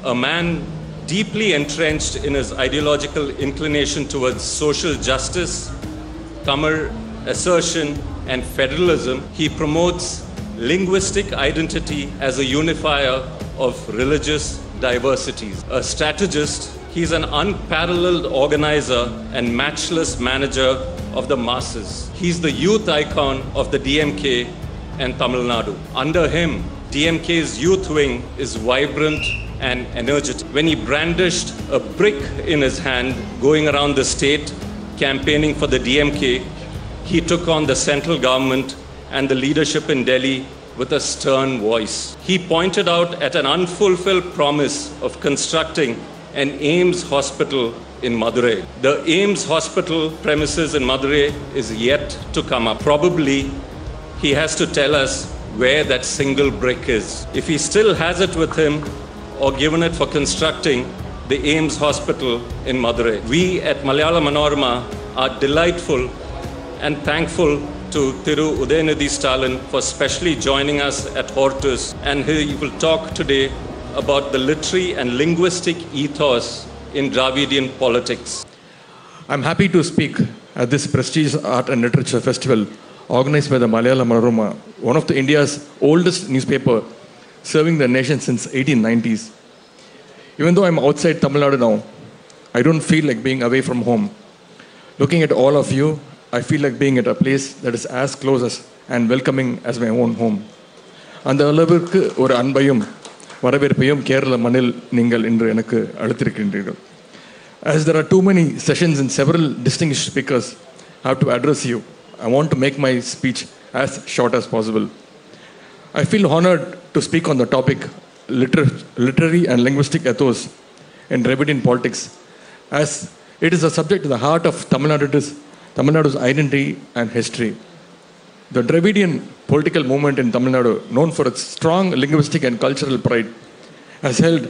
a man deeply entrenched in his ideological inclination towards social justice, Tamil assertion, and federalism. He promotes linguistic identity as a unifier of religious diversities. A strategist, he's an unparalleled organizer and matchless manager of the masses. He's the youth icon of the DMK and Tamil Nadu. Under him, DMK's youth wing is vibrant and energetic. When he brandished a brick in his hand going around the state campaigning for the DMK, he took on the central government and the leadership in Delhi with a stern voice. He pointed out at an unfulfilled promise of constructing an AIIMS hospital in Madurai. The AIIMS hospital premises in Madurai is yet to come up. Probably he has to tell us where that single brick is. If he still has it with him or given it for constructing the AIIMS hospital in Madurai. We at Malayalam Manorama are delightful and thankful to Thiru Udhayanidhi Stalin for specially joining us at Hortus, and he will talk today about the literary and linguistic ethos in Dravidian politics. I'm happy to speak at this prestigious art and literature festival organized by the Malayalam Manorama, one of India's oldest newspaper, serving the nation since 1890s. Even though I'm outside Tamil Nadu now, I don't feel like being away from home. Looking at all of you, I feel like being at a place that is as close as and welcoming as my own home. அந்த அளவிற்கு ஒரு அன்பையும் வரவேற்பையும் கேரள மண்ணில் நீங்கள் இன்று எனக்கு அளித்திருக்கின்றீர்கள். As there are too many sessions and several distinguished speakers I have to address you, I want to make my speech as short as possible. I feel honored to speak on the topic literary and linguistic ethos in Dravidian politics, as it is a subject at the heart of Tamil Nadu's identity and history. The Dravidian political movement in Tamil Nadu, known for its strong linguistic and cultural pride, has held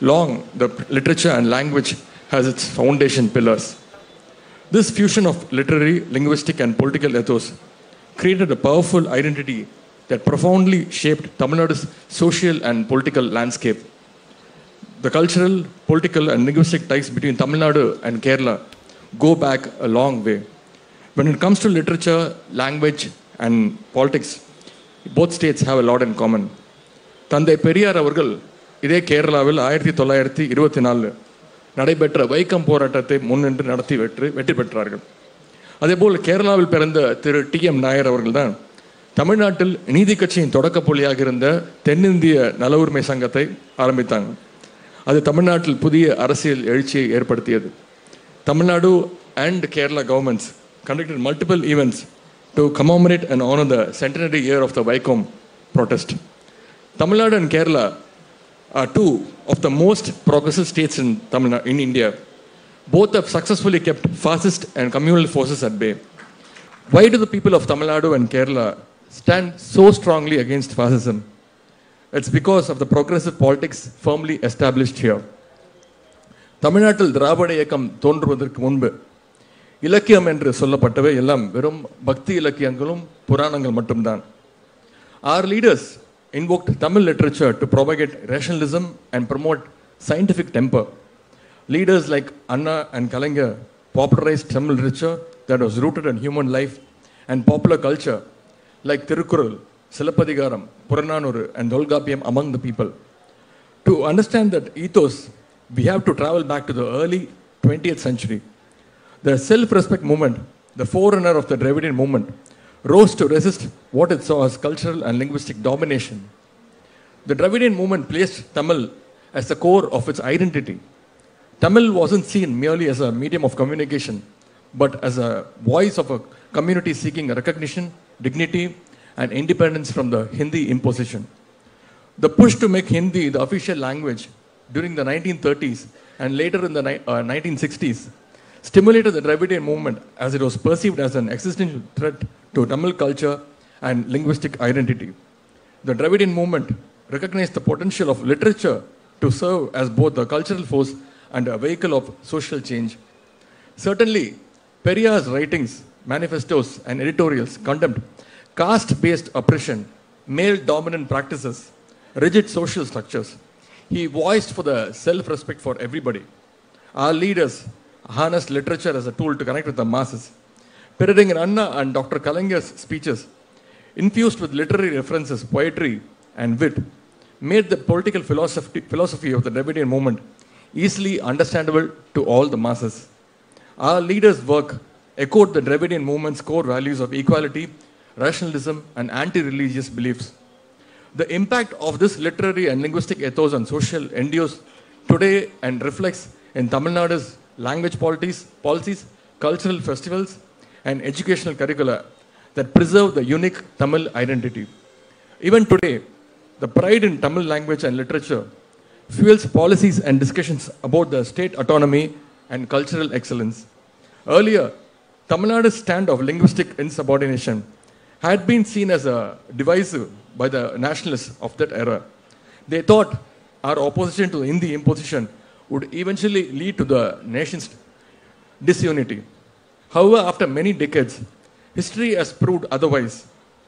long the literature and language as its foundation pillars. This fusion of literary, linguistic, and political ethos created a powerful identity that profoundly shaped Tamil Nadu's social and political landscape. The cultural, political, and linguistic ties between Tamil Nadu and Kerala go back a long way. When it comes to literature, language, and politics, both states have a lot in common. தந்தை பெரியார் அவர்கள் இதே கேரளாவில் 1924 நடைபெற்ற வைக்கம் போராட்டத்தை முன்னின்று நடத்தி வெற்றி பெற்றார்கள். அதேபோல் கேரளாவில் பிறந்த திரு TM நாயர் அவர்கள் தான் தமிழ்நாட்டில் நீதி கட்சியின் தொடக்க புள்ளியாக இருந்த தென்னிந்திய நல உரிமை சங்கத்தை ஆரம்பித்தாங்க. அது தமிழ்நாட்டில் புதிய அரசியல் எழுச்சியை ஏற்படுத்தியது. Tamil Nadu and Kerala governments conducted multiple events to commemorate and honor the centenary year of the Vaikom protest. Tamil Nadu and Kerala are two of the most progressive states in India. Both have successfully kept fascist and communal forces at bay. Why do the people of Tamil Nadu and Kerala stand so strongly against fascism? It's because of the progressive politics firmly established here. Tamil Nadu திராவிட இயக்கம் தோன்றுவதற்கு முன்பு இலக்கியம் என்று சொல்லப்பட்டவை எல்லாம் வெறும் பக்தி இலக்கியங்களும் புராணங்கள் மட்டும்தான். Our leaders invoked Tamil literature to propagate rationalism and promote scientific temper. Leaders like Anna and Kalaignar popularized Tamil literature that was rooted in human life and popular culture, like Tirukkural, Silappadigaram, Purananuru, and Dolgapiyam among the people. To understand that ethos, we have to travel back to the early 20th century. The self-respect movement, the forerunner of the Dravidian movement, rose to resist what it saw as cultural and linguistic domination. The Dravidian movement placed Tamil as the core of its identity. Tamil wasn't seen merely as a medium of communication, but as a voice of a community seeking recognition, dignity, and independence from the Hindi imposition. The push to make Hindi the official language during the 1930s and later in the 1960s stimulated the Dravidian movement as it was perceived as an existential threat to Tamil culture and linguistic identity. The Dravidian movement recognized the potential of literature to serve as both a cultural force and a vehicle of social change. Certainly, Periyar's writings, manifestos, and editorials condemned caste-based oppression, male-dominant practices, rigid social structures. he voiced for the self-respect for everybody. Our leaders harnessed literature as a tool to connect with the masses. Pereringar Anna and Dr. Kalangar's speeches, infused with literary references, poetry, and wit, made the political philosophy of the Dravidian movement easily understandable to all the masses. Our leaders' work echoed the Dravidian movement's core values of equality, rationalism, and anti-religious beliefs. The impact of this literary and linguistic ethos on social endures today and reflects in Tamil Nadu's language policies, cultural festivals, and educational curricula that preserve the unique Tamil identity. Even today, the pride in Tamil language and literature fuels policies and discussions about the state autonomy and cultural excellence. Earlier, Tamil Nadu's stand of linguistic insubordination had been seen as a divisive by the nationalists of that era. They thought our opposition to the Hindi imposition would eventually lead to the nation's disunity. However, after many decades, history has proved otherwise,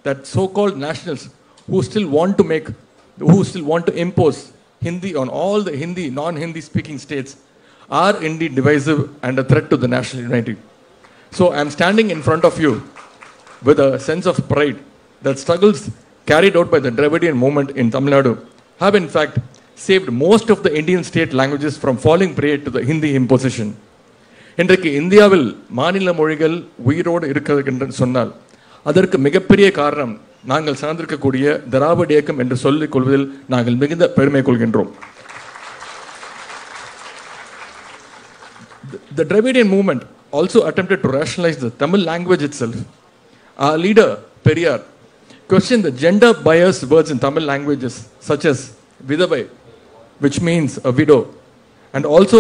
that so-called nationals who still want to impose Hindi on all the Hindi, non-Hindi speaking states are indeed divisive and a threat to the national unity. So I am standing in front of you with a sense of pride that struggles carried out by the Dravidian movement in Tamil Nadu have in fact saved most of the Indian state languages from falling prey to the Hindi imposition. இன்றைக்கு இந்தியாவில் மாநில மொழிகள் உயிரோடு இருக்கிறது என்று சொன்னால் அதற்கு மிகப்பெரிய காரணம் நாங்கள் சார்ந்திருக்கக்கூடிய திராவிட இயக்கம் என்று சொல்லிக் கொள்வதில் நாங்கள் மிகுந்த பெருமை கொள்கின்றோம். The Dravidian movement also attempted to rationalize the Tamil language itself. Our leader, Periyar, questioned the gender-biased words in Tamil languages such as vidavai, which means a widow, and also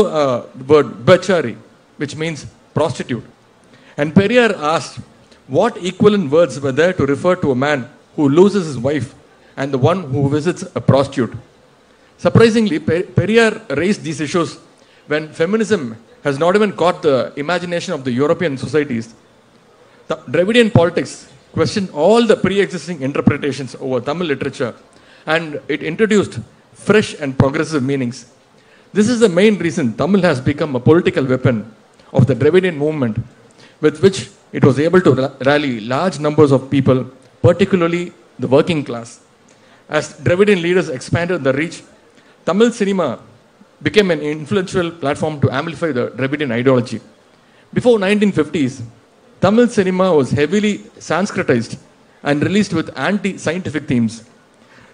the word bachari, which means prostitute. And Periyar asked what equivalent words were there to refer to a man who loses his wife and the one who visits a prostitute. Surprisingly, Periyar raised these issues when feminism has not even caught the imagination of the European societies. The Dravidian politics questioned all the pre-existing interpretations over Tamil literature, and it introduced fresh and progressive meanings. This is the main reason Tamil has become a political weapon of the Dravidian movement, with which it was able to rally large numbers of people, particularly the working class. As Dravidian leaders expanded the reach, Tamil cinema became an influential platform to amplify the Dravidian ideology. Before 1950s, Tamil cinema was heavily Sanskritized and released with anti-scientific themes.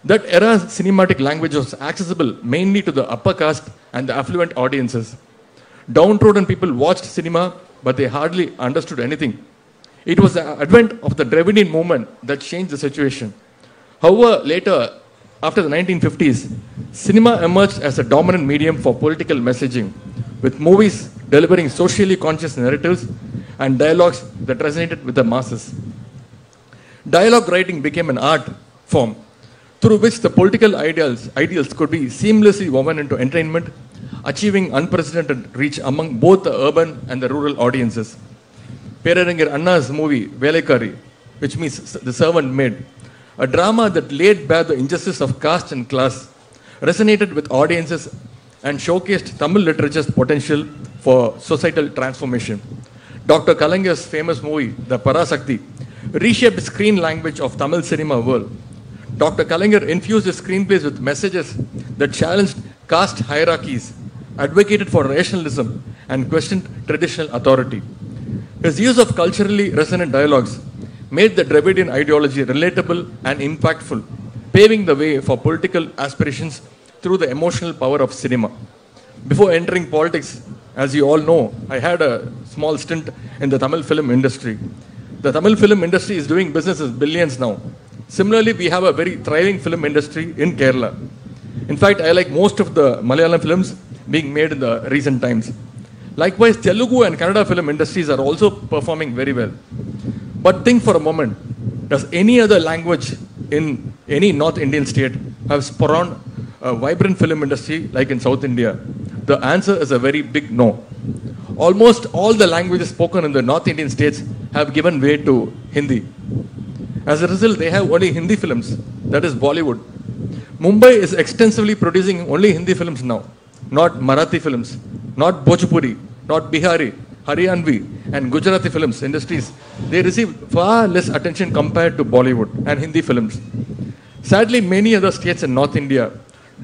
That era's cinematic language was accessible mainly to the upper caste and the affluent audiences. Downtrodden people watched cinema, but they hardly understood anything. It was the advent of the Dravidian movement that changed the situation. However, later, after the 1950s, cinema emerged as a dominant medium for political messaging, with movies delivering socially conscious narratives and dialogues that resonated with the masses. Dialogue writing became an art form through which the political ideals could be seamlessly woven into entertainment, achieving unprecedented reach among both the urban and the rural audiences. Pereringar Anna's movie, Velaikari, which means the servant maid, a drama that laid bare the injustice of caste and class, resonated with audiences and showcased Tamil literature's potential for societal transformation. Dr. Kalangar's famous movie, The Parasakti, reshaped the screen language of Tamil cinema world. Dr. Kalangar infused his screenplays with messages that challenged caste hierarchies, advocated for rationalism, and questioned traditional authority. His use of culturally resonant dialogues made the Dravidian ideology relatable and impactful, paving the way for political aspirations through the emotional power of cinema. Before entering politics, as you all know, I had a small stint in the Tamil film industry. The Tamil film industry is doing business with billions now. Similarly, we have a very thriving film industry in Kerala. In fact, I like most of the Malayalam films being made in the recent times. Likewise, Telugu and Kannada film industries are also performing very well. But think for a moment, does any other language in any North Indian state have spawned a vibrant film industry like in South India? The answer is a very big no. Almost all the languages spoken in the North Indian states have given way to Hindi. As a result, they have only Hindi films, that is Bollywood. Mumbai is extensively producing only Hindi films now, not Marathi films, not Bhojpuri, not Bihari, Haryanvi and Gujarati films industries. They receive far less attention compared to Bollywood and Hindi films. Sadly, many other states in North India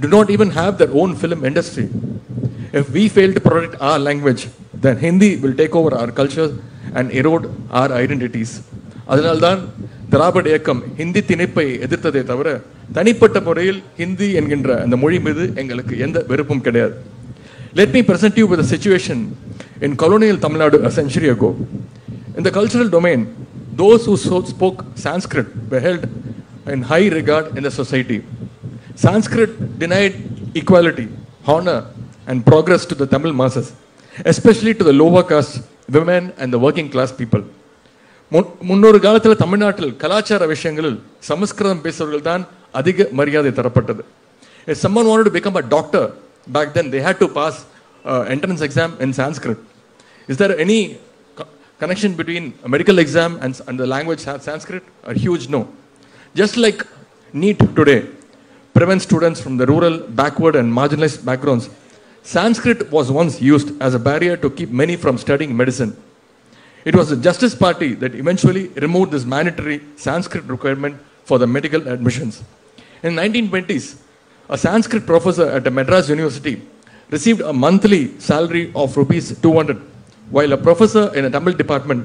do not even have their own film industry. If we fail to protect our language, then Hindi will take over our culture and erode our identities. அதனால்தான் திராவிட இயக்கம் ஹிந்தி திணிப்பை எதிர்த்ததே தவிர தனிப்பட்ட முறையில் ஹிந்தி என்கின்ற அந்த மொழி மீது எங்களுக்கு எந்த வெறுப்பும் கிடையாது. Let me present you with a situation in colonial Tamil Nadu a century ago. In the cultural domain, those who spoke Sanskrit were held in high regard in the society. Sanskrit denied equality, honor and progress to the Tamil masses, especially to the lower caste, women and the working class people. முன்னொரு காலத்தில் தமிழ்நாட்டில் கலாச்சார விஷயங்களில் சமஸ்கிருதம் பேசுபவர்கள் தான் அதிக மரியாதை தரப்பட்டது. If someone wanted to become a doctor back then, they had to pass entrance exam in Sanskrit. Is there any connection between a medical exam and the language Sanskrit? A huge no. Just like NEET today prevents students from the rural, backward and marginalized backgrounds, Sanskrit was once used as a barrier to keep many from studying medicine. It was the Justice Party that eventually removed this mandatory Sanskrit requirement for the medical admissions. In the 1920s, a Sanskrit professor at a Madras University received a monthly salary of rupees 200, while a professor in a Tamil department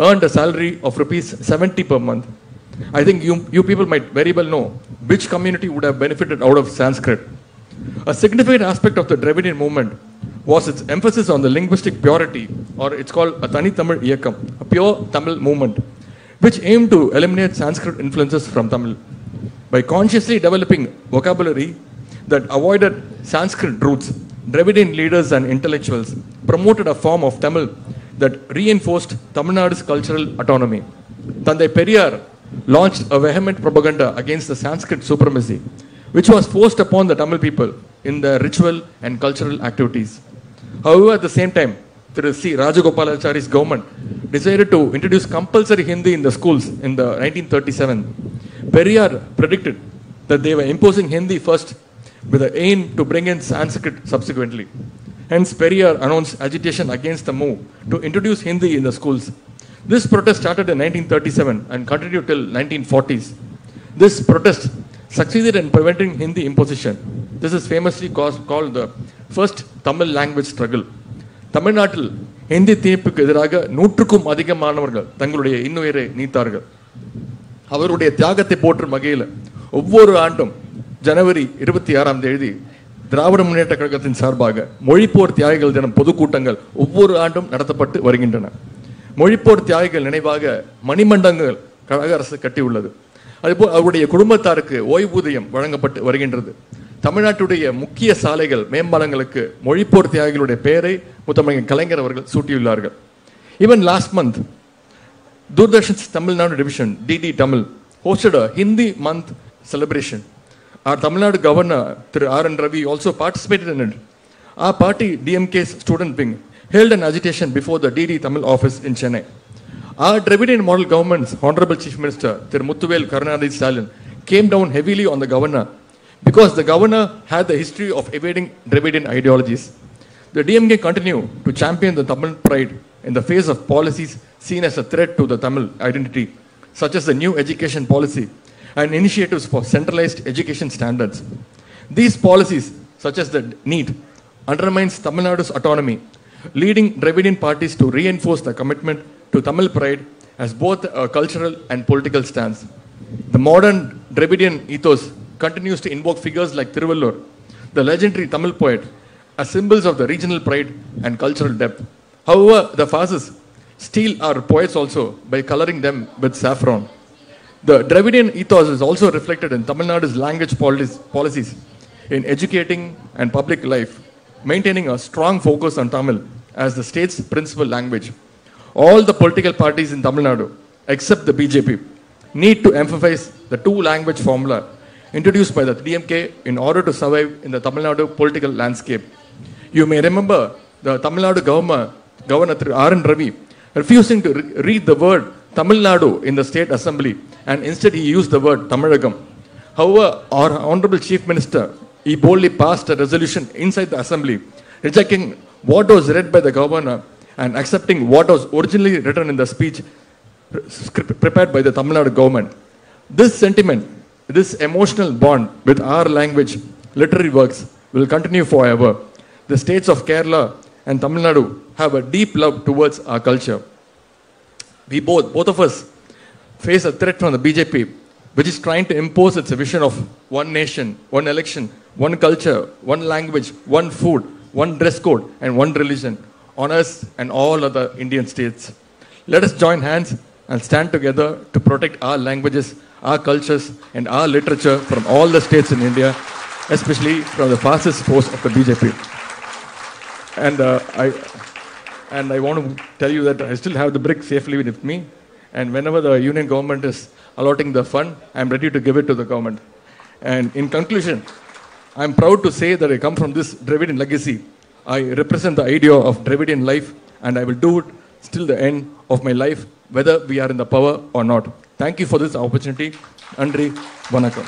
earned a salary of rupees 70 per month. I think you people might very well know which community would have benefited out of Sanskrit. A significant aspect of the Dravidian movement was its emphasis on the linguistic purity, or it's called a Tani Tamil Iyakam, a pure Tamil movement, which aimed to eliminate Sanskrit influences from Tamil. By consciously developing vocabulary that avoided Sanskrit roots, Dravidian leaders and intellectuals promoted a form of Tamil that reinforced Tamil Nadu's cultural autonomy. Thandai Periyar launched a vehement propaganda against the Sanskrit supremacy, which was forced upon the Tamil people in their ritual and cultural activities. However, at the same time, Thiru C. Rajagopalachari's government decided to introduce compulsory Hindi in the schools in the 1937. Periyar predicted that they were imposing Hindi first with the aim to bring in Sanskrit subsequently. Hence, Periyar announced agitation against the move to introduce Hindi in the schools. This protest started in 1937 and continued till 1940s. This protest succeeded in preventing Hindi imposition. This is famously called the first Tamil language struggle. தமிழ்நாட்டில் ஹிந்தி தீர்ப்புக்கு எதிராக 100க்கும் அதிகமானவர்கள் தங்களுடைய இன்னுயிரை நீத்தார்கள். அவருடைய தியாகத்தை போற்றும் வகையில் ஒவ்வொரு ஆண்டும் ஜனவரி 26ஆம் தேதி திராவிட முன்னேற்ற கழகத்தின் சார்பாக மொழிப்போர் தியாகிகள் தினம் பொதுக்கூட்டங்கள் ஒவ்வொரு ஆண்டும் நடத்தப்பட்டு வருகின்றன. மொழிப்போர் தியாகிகள் நினைவாக மணிமண்டங்கள் கழக அரசு கட்டியுள்ளது. அதுபோல் அவருடைய குடும்பத்தாருக்கு ஓய்வூதியம் வழங்கப்பட்டு வருகின்றது. தமிழ்நாட்டுடைய முக்கிய சாலைகள் மேம்பாலங்களுக்கு மொழிப்போர் தியாகிகளுடைய பெயரை முத்தமிழ் கலைஞர் அவர்கள் சூட்டியுள்ளார்கள். Even last month, Doordarshan's Tamil Nadu division, DD Tamil, hosted a Hindi month celebration. Our Tamil Nadu governor, Thiru R. N. Ravi, also participated in it. Our party, DMK's student wing, held an agitation before the DD Tamil office in Chennai. Our Dravidian model government's Honorable Chief Minister, Thiru Muthuvel Karunanidhi Stalin, came down heavily on the governor because the governor had the history of evading Dravidian ideologies. The DMK continued to champion the Tamil pride in the face of policies seen as a threat to the Tamil identity, such as the new education policy and initiatives for centralized education standards. These policies, such as the NEET, undermines Tamil Nadu's autonomy, leading Dravidian parties to reinforce the commitment to Tamil pride as both a cultural and political stance. The modern Dravidian ethos continues to invoke figures like Thiruvallur, the legendary Tamil poet, as symbols of the regional pride and cultural depth. However, the fascists steal our poets also by coloring them with saffron. The Dravidian ethos is also reflected in Tamil Nadu's language policies in educating and public life, maintaining a strong focus on Tamil as the state's principal language. All the political parties in Tamil Nadu, except the BJP, need to emphasize the two-language formula introduced by the DMK in order to survive in the Tamil Nadu political landscape. You may remember the Tamil Nadu Governor R. N. Ravi refusing to read the word Tamil Nadu in the state assembly, and instead he used the word Tamilagam. However, our Honorable Chief Minister, he boldly passed a resolution inside the Assembly, rejecting what was read by the Governor and accepting what was originally written in the speech prepared by the Tamil Nadu government. This sentiment, this emotional bond with our language, literary works, will continue forever. The states of Kerala and Tamil Nadu have a deep love towards our culture. We both of us, face a threat from the BJP, which is trying to impose its vision of one nation, one election, one culture, one language, one food, one dress code, and one religion on us and all other Indian states. Let us join hands and stand together to protect our languages, our cultures, and our literature from all the states in India, especially from the fascist force of the BJP. And I want to tell you that I still have the brick safely with me, and whenever the union government is allotting the fund, I am ready to give it to the government. And in conclusion, I am proud to say that I come from this Dravidian legacy. I represent the idea of Dravidian life, and I will do it till the end of my life, whether we are in the power or not. Thank you for this opportunity. Nandri, Vanakkam.